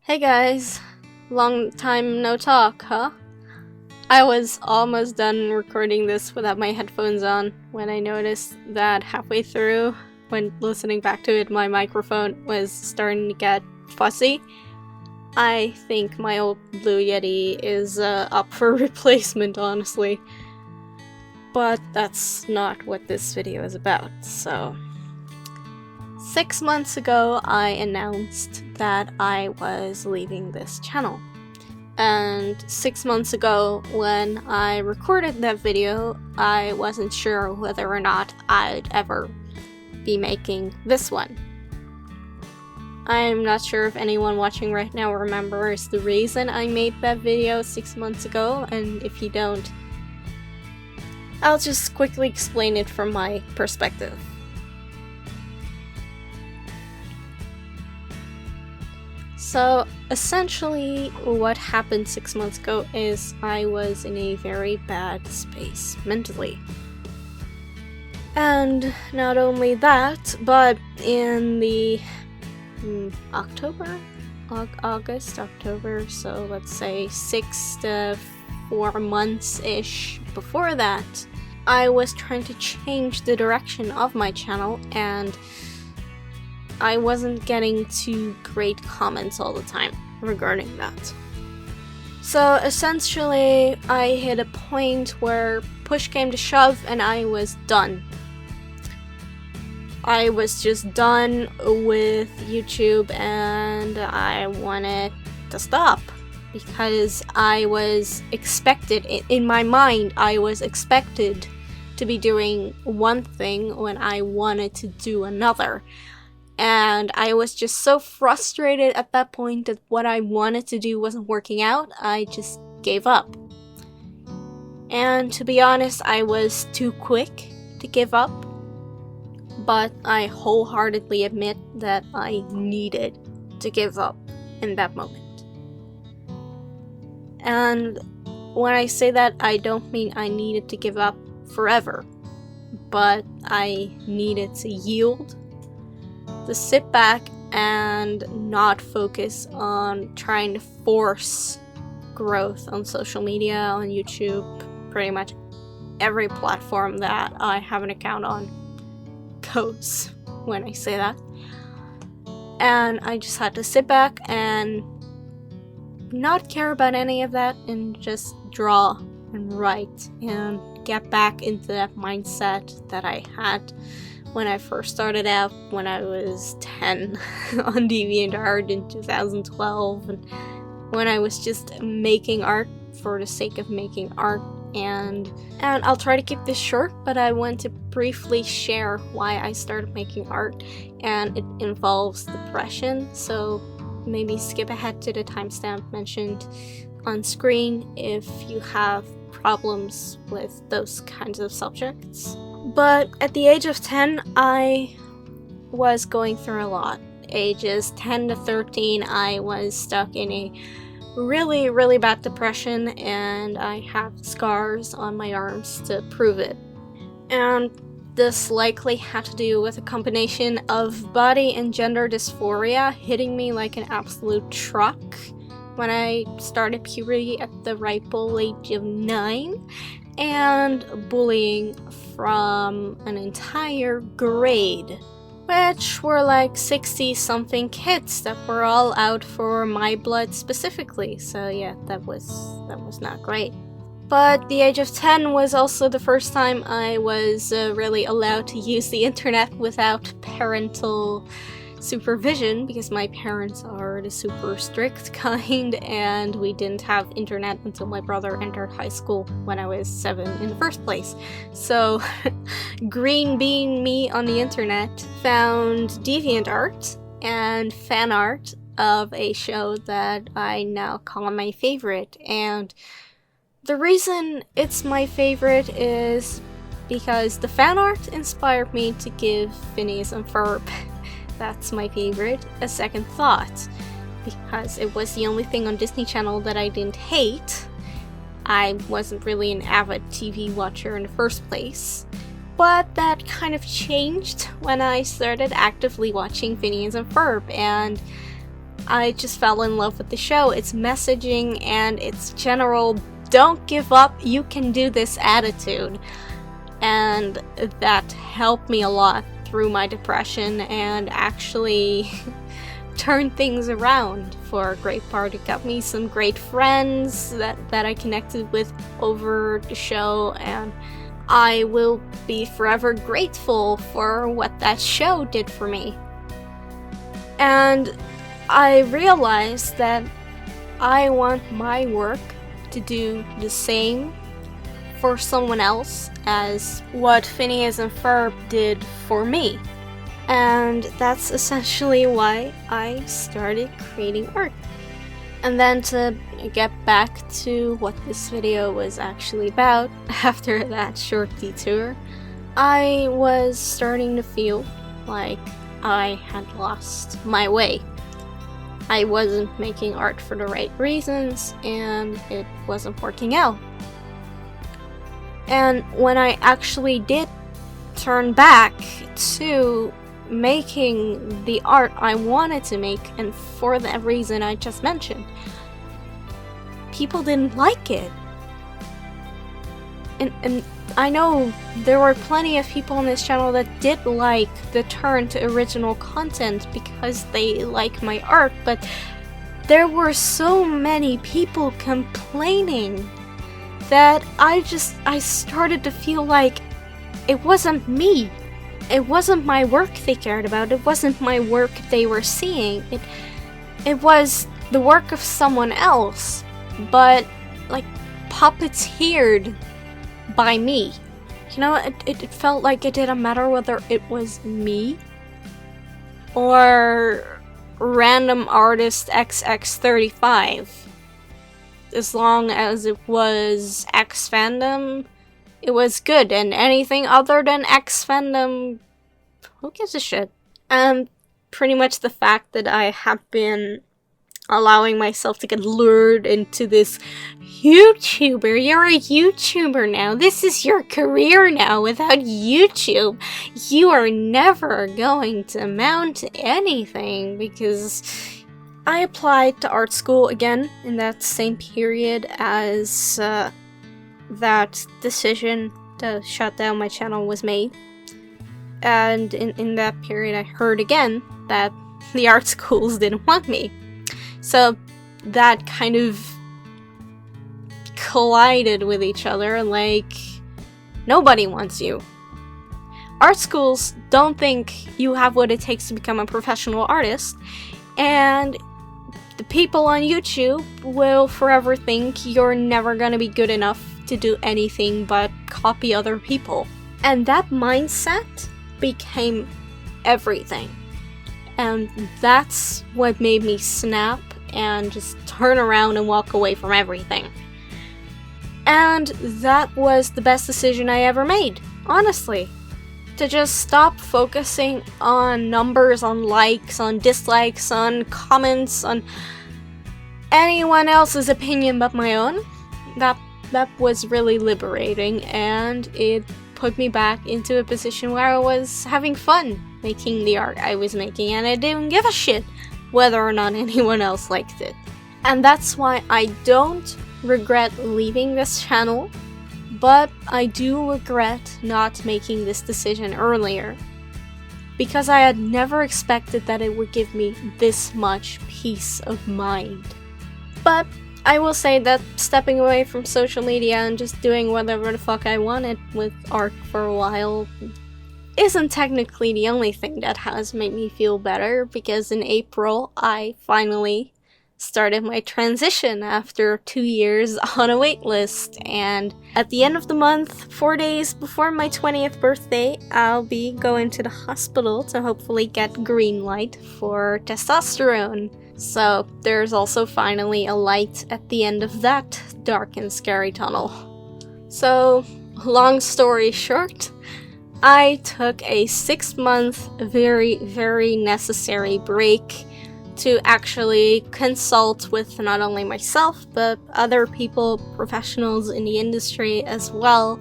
Hey guys, long time no talk, huh? I was almost done recording this without my headphones on when I noticed that halfway through, when listening back to it, my microphone was starting to get fuzzy. I think my old Blue Yeti is up for replacement, honestly. But that's not what this video is about, so... 6 months ago, I announced that I was leaving this channel. And 6 months ago, when I recorded that video, I wasn't sure whether or not I'd ever be making this one. I'm not sure if anyone watching right now remembers the reason I made that video 6 months ago, and if you don't, I'll just quickly explain it from my perspective. So, essentially, what happened 6 months ago is I was in a very bad space mentally. And not only that, but in the October, so let's say 6 to 4 months-ish before that, I was trying to change the direction of my channel, and I wasn't getting too great comments all the time regarding that. So essentially, I hit a point where push came to shove and I was done. I was just done with YouTube and I wanted to stop because I was expected, in my mind, I was expected to be doing one thing when I wanted to do another. And I was just so frustrated at that point that what I wanted to do wasn't working out, I just gave up. And to be honest, I was too quick to give up, but I wholeheartedly admit that I needed to give up in that moment. And when I say that, I don't mean I needed to give up forever, but I needed to yield, to sit back and not focus on trying to force growth on social media, on YouTube, pretty much every platform that I have an account on goes when I say that. And I just had to sit back and not care about any of that and just draw and write and get back into that mindset that I had when I first started out when I was 10 on DeviantArt in 2012, and when I was just making art for the sake of making art. And I'll try to keep this short, but I want to briefly share why I started making art, and it involves depression, so maybe skip ahead to the timestamp mentioned on screen if you have problems with those kinds of subjects. But at the age of 10, I was going through a lot. Ages 10 to 13, I was stuck in a really, really bad depression, and I have scars on my arms to prove it. And this likely had to do with a combination of body and gender dysphoria hitting me like an absolute truck when I started puberty at the ripe old age of 9, and bullying from an entire grade, which were like 60-something kids that were all out for my blood specifically. So yeah, that was not great. But the age of 10 was also the first time I was really allowed to use the internet without parental supervision, because my parents are the super strict kind, and we didn't have internet until my brother entered high school when I was 7 in the first place. So green bean me on the internet found DeviantArt and fan art of a show that I now call my favorite. And the reason it's my favorite is because the fan art inspired me to give Phineas and Ferb, that's my favorite, a second thought, because it was the only thing on Disney Channel that I didn't hate. I wasn't really an avid TV watcher in the first place, but that kind of changed when I started actively watching Phineas and Ferb, and I just fell in love with the show, its messaging, and its general don't give up, you can do this attitude. And that helped me a lot through my depression and actually turned things around for a great part. It got me some great friends that I connected with over the show, and I will be forever grateful for what that show did for me. And I realized that I want my work to do the same for someone else as what Phineas and Ferb did for me. And that's essentially why I started creating art. And then to get back to what this video was actually about, after that short detour, I was starting to feel like I had lost my way. I wasn't making art for the right reasons, and it wasn't working out. And when I actually did turn back to making the art I wanted to make, and for that reason I just mentioned, people didn't like it. And I know there were plenty of people on this channel that did like the turn to original content because they like my art, but there were so many people complaining that I started to feel like it wasn't me. It wasn't my work they cared about. It wasn't my work they were seeing. It was the work of someone else, but like puppeteered by me. You know, it felt like it didn't matter whether it was me or random artist XX35. As long as it was X fandom, it was good, and anything other than X fandom, who gives a shit? And pretty much the fact that I have been allowing myself to get lured into this YouTuber. You're a YouTuber now. This is your career now. Without YouTube, you are never going to amount to anything, because I applied to art school again in that same period as that decision to shut down my channel was made. And in that period I heard again that the art schools didn't want me. So that kind of collided with each other, like, nobody wants you. Art schools don't think you have what it takes to become a professional artist, and the people on YouTube will forever think you're never gonna be good enough to do anything but copy other people. And that mindset became everything. And that's what made me snap and just turn around and walk away from everything. And that was the best decision I ever made, honestly. To just stop focusing on numbers, on likes, on dislikes, on comments, on anyone else's opinion but my own. That was really liberating, and it put me back into a position where I was having fun making the art I was making, and I didn't give a shit whether or not anyone else liked it. And that's why I don't regret leaving this channel, but I do regret not making this decision earlier, because I had never expected that it would give me this much peace of mind. But I will say that stepping away from social media and just doing whatever the fuck I wanted with art for a while isn't technically the only thing that has made me feel better, because in April I finally started my transition after 2 years on a waitlist, and at the end of the month, 4 days before my 20th birthday, I'll be going to the hospital to hopefully get green light for testosterone. So there's also finally a light at the end of that dark and scary tunnel. So, long story short, I took a 6-month, very, very necessary break to actually consult with not only myself, but other people, professionals in the industry as well,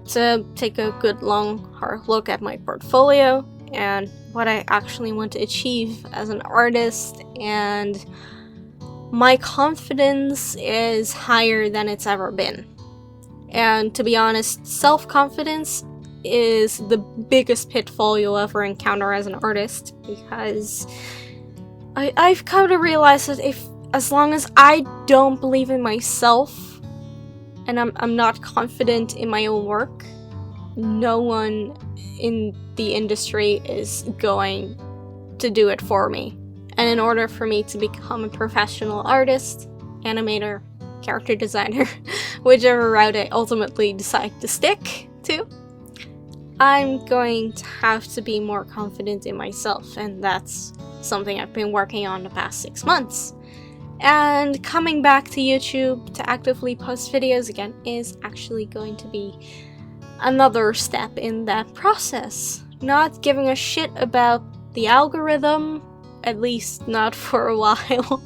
to take a good long hard look at my portfolio and what I actually want to achieve as an artist, and my confidence is higher than it's ever been. And to be honest, self-confidence is the biggest pitfall you'll ever encounter as an artist, because I've come to realize that as long as I don't believe in myself and I'm not confident in my own work, no one in the industry is going to do it for me. And in order for me to become a professional artist, animator, character designer, whichever route I ultimately decide to stick to, I'm going to have to be more confident in myself, and that's something I've been working on the past 6 months. And coming back to YouTube to actively post videos again is actually going to be another step in that process. Not giving a shit about the algorithm, at least not for a while,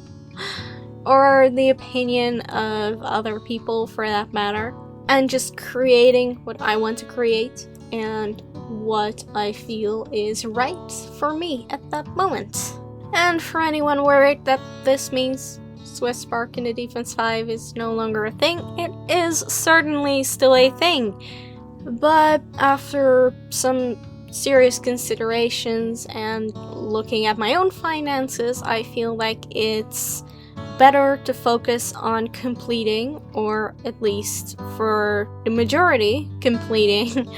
or the opinion of other people for that matter, and just creating what I want to create and what I feel is right for me at that moment. And for anyone worried that this means Swiss Spark in the Defense 5 is no longer a thing, it is certainly still a thing. But after some serious considerations and looking at my own finances, I feel like it's better to focus on completing, or at least for the majority, completing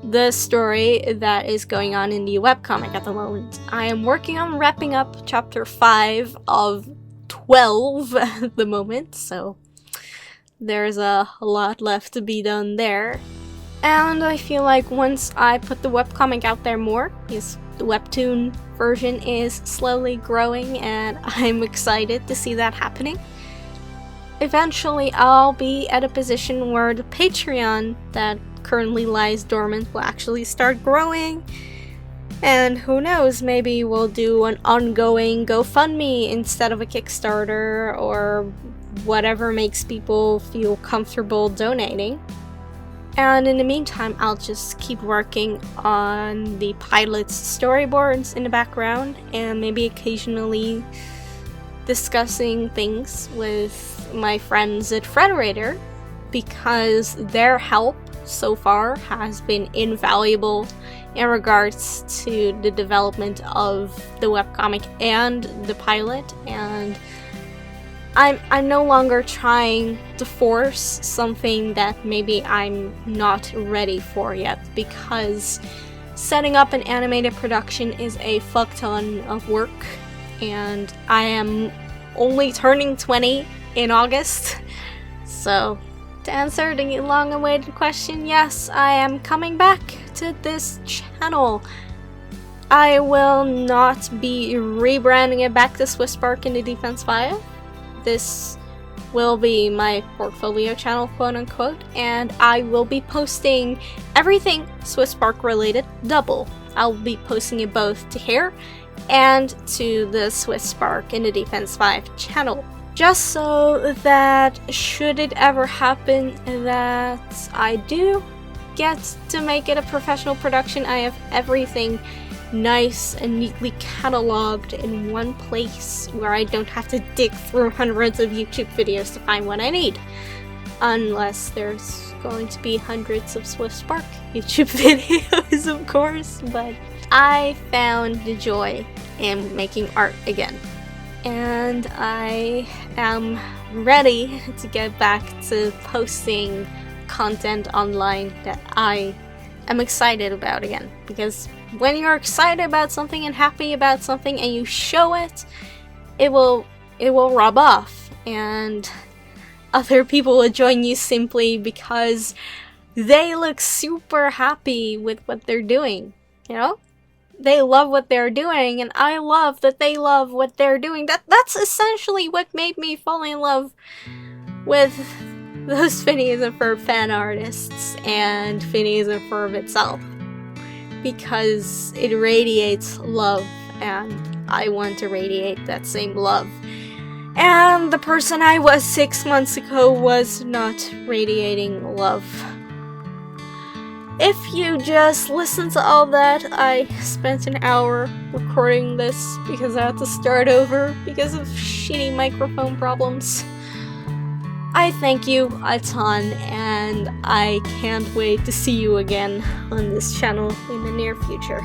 the story that is going on in the webcomic at the moment. I am working on wrapping up chapter 5 of 12 at the moment, so there's a lot left to be done there. And I feel like once I put the webcomic out there more, because the webtoon version is slowly growing and I'm excited to see that happening, eventually I'll be at a position where the Patreon that currently lies dormant will actually start growing. And who knows, maybe we'll do an ongoing GoFundMe instead of a Kickstarter, or whatever makes people feel comfortable donating. And in the meantime, I'll just keep working on the pilot's storyboards in the background, and maybe occasionally discussing things with my friends at Frederator, because their help so far has been invaluable in regards to the development of the webcomic and the pilot. And I'm no longer trying to force something that maybe I'm not ready for yet, because setting up an animated production is a fuck ton of work, and I am only turning 20 in August. So to answer the long-awaited question, yes, I am coming back to this channel. I will not be rebranding it back to Swiss Spark in the Defense 5. This will be my portfolio channel, quote-unquote, and I will be posting everything Swiss Spark related double. I'll be posting it both to here and to the Swiss Spark in the Defense 5 channel, just so that should it ever happen that I do get to make it a professional production, I have everything nice and neatly cataloged in one place where I don't have to dig through hundreds of YouTube videos to find what I need. Unless there's going to be hundreds of Swiss Spark YouTube videos, of course, but I found the joy in making art again. And I am ready to get back to posting content online that I am excited about again, because when you're excited about something and happy about something and you show it, it will rub off, and other people will join you simply because they look super happy with what they're doing, you know? They love what they're doing, and I love that they love what they're doing. That's essentially what made me fall in love with those Phineas and Ferb fan artists and Phineas and Ferb itself, because it radiates love, and I want to radiate that same love. And the person I was 6 months ago was not radiating love. if you just listen to all that, I spent an hour recording this because I had to start over because of shitty microphone problems. I thank you a ton, and I can't wait to see you again on this channel in the near future.